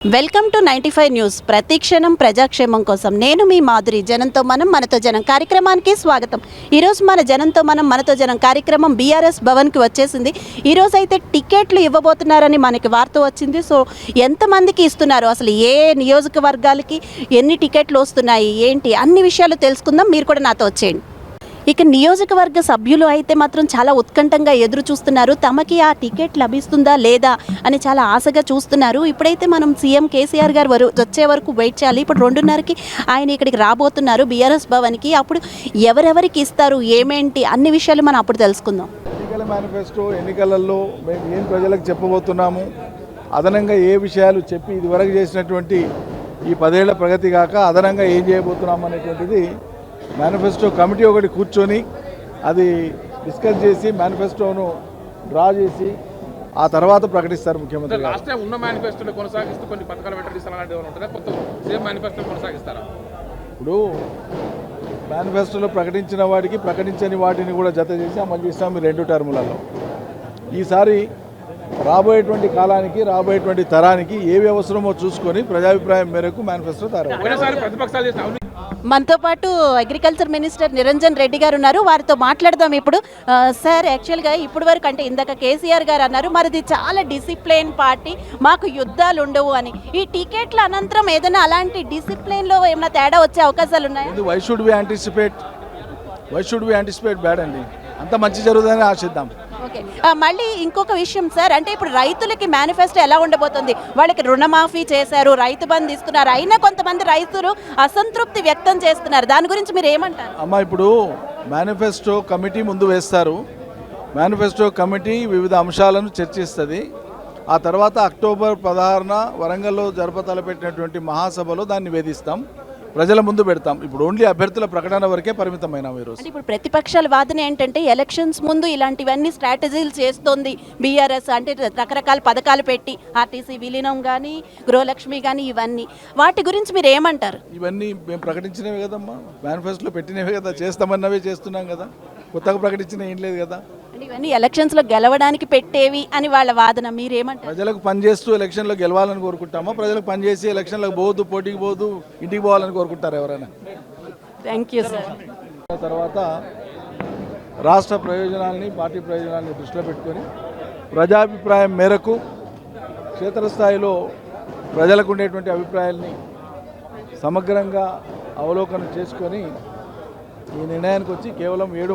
Welcome to 95 news. ప్రతిక్షణం ప్రజాక్షేమం కోసం నేను మీ మాధురి. జనంతో మనం మనతో జనం కార్యక్రమానికి స్వాగతం. ఈరోజు మన జనంతో మనం మనతో జనం కార్యక్రమం బీఆర్ఎస్ భవన్కి వచ్చేసింది. ఈరోజు అయితే టికెట్లు ఇవ్వబోతున్నారని మనకి వార్త వచ్చింది. సో ఎంతమందికి ఇస్తున్నారు, అసలు ఏ నియోజకవర్గాలకి ఎన్ని టికెట్లు వస్తున్నాయి, ఏంటి అన్ని విషయాలు తెలుసుకుందాం. మీరు కూడా నాతో వచ్చేయండి. ఇక నియోజకవర్గ సభ్యులు అయితే మాత్రం చాలా ఉత్కంఠంగా ఎదురు చూస్తున్నారు. తమకి ఆ టికెట్ లభిస్తుందా లేదా అని చాలా ఆశగా చూస్తున్నారు. ఇప్పుడైతే మనం సీఎం కేసీఆర్ గారు వచ్చే వరకు వెయిట్ చేయాలి. ఇప్పుడు 2:30కి ఆయన ఇక్కడికి రాబోతున్నారు బీఆర్ఎస్ భవన్కి. అప్పుడు ఎవరెవరికి ఇస్తారు, ఏమేంటి అన్ని విషయాలు మనం అప్పుడు తెలుసుకుందాం. ఎన్నికల మేనిఫెస్టో, ఎన్నికలలో మేము ఏం ప్రజలకు చెప్పబోతున్నాము, అదనంగా ఏ విషయాలు చెప్పి ఇదివరకు చేసినటువంటి ఈ 10 ఏళ్ల ప్రగతి కాక అదనంగా ఏం చేయబోతున్నాము అనేటువంటిది మేనిఫెస్టో కమిటీ ఒకటి కూర్చొని అది డిస్కస్ చేసి మేనిఫెస్టోను డ్రా చేసి ఆ తర్వాత ప్రకటిస్తారు ముఖ్యమంత్రి. లాస్ట్ టైం ఉన్న మేనిఫెస్టోలో కొనసాగిస్తూ కొన్ని పథకాలు కొనసాగిస్తారా? ఇప్పుడు మేనిఫెస్టోలో ప్రకటించిన వాటికి ప్రకటించని వాటిని కూడా జత చేసి అమలు చేస్తాం ఈ 2 టర్ములలో. ఈసారి రాబోయేటువంటి కాలానికి, రాబోయేటువంటి తరానికి ఏవి అవసరమో చూసుకొని ప్రజాభిప్రాయం మేరకు మేనిఫెస్టో తయారు. మనతో పాటు అగ్రికల్చర్ మినిస్టర్ నిరంజన్ రెడ్డి గారు ఉన్నారు. వారితో మాట్లాడదాం ఇప్పుడు. సార్, యాక్చువల్గా ఇప్పుడు వరకు అంటే ఇందాక కేసీఆర్ గారు అన్నారు మరిది చాలా డిసిప్లిన్ పార్టీ, మాకు యుద్ధాలు ఉండవు అని. ఈ టికెట్ల అనంతరం ఏదైనా అలాంటి డిసిప్లిన్లో ఏమైనా తేడా వచ్చే అవకాశాలు ఉన్నాయా? Why should we anticipate bad అండి, అంత మంచి జరుగుతుందని ఆశిద్దాం. ఓకే, మళ్ళీ ఇంకొక విషయం సార్, అంటే ఇప్పుడు రైతులకి మేనిఫెస్టో ఎలా ఉండబోతుంది? వాళ్ళకి రుణమాఫీ చేశారు, రైతు బంధు ఇస్తున్నారు, అయినా కొంతమంది రైతులు అసంతృప్తి వ్యక్తం చేస్తున్నారు. దాని గురించి మీరు ఏమంటారు? అమ్మ, ఇప్పుడు మేనిఫెస్టో కమిటీ ముందు వేస్తారు. మేనిఫెస్టో కమిటీ వివిధ అంశాలను చర్చిస్తుంది. ఆ తర్వాత అక్టోబర్ 16న వరంగల్లో జరపతలపెట్టినటువంటి మహాసభలో దాన్ని వేధిస్తాం, ప్రజల ముందు పెడతాం. ఇప్పుడు ఓన్లీ అభ్యర్థుల ప్రకటన వరకే పరిమితమైన ఈరోజు. ఇప్పుడు ప్రతిపక్షాల వాదన ఏంటంటే ఎలక్షన్స్ ముందు ఇలాంటివన్నీ స్ట్రాటజీలు చేస్తోంది బీఆర్ఎస్, అంటే రకరకాల పథకాలు పెట్టి ఆర్టీసీ విలీనం కానీ, గృహలక్ష్మి కానీ, ఇవన్నీ వాటి గురించి మీరు ఏమంటారు? ఇవన్నీ మేము ప్రకటించినవే కదమ్మా, మేనిఫెస్టోలో పెట్టినవే కదా, చేస్తామన్నవే చేస్తున్నాం కదా, కొత్తగా ప్రకటించిన ఏం లేదు కదా. ఇవన్నీ ఎలక్షన్స్లో గెలవడానికి పెట్టేవి అని వాళ్ళ వాదన, మీరేమంటారు? ప్రజలకు పనిచేస్తూ ఎలక్షన్లో గెలవాలని కోరుకుంటామా? ప్రజలకు పనిచేసి ఎలక్షన్లకు పోవద్దు, పోటీకి పోవద్దు, ఇంటికి పోవాలని కోరుకుంటారు ఎవరైనా? Thank you sir. తర్వాత రాష్ట్ర ప్రయోజనాల్ని, పార్టీ ప్రయోజనాల్ని దృష్టిలో పెట్టుకొని ప్రజాభిప్రాయం మేరకు క్షేత్రస్థాయిలో ప్రజలకు ఉండేటువంటి అభిప్రాయాల్ని సమగ్రంగా అవలోకనం చేసుకొని ఈ నిర్ణయానికి వచ్చి కేవలం 7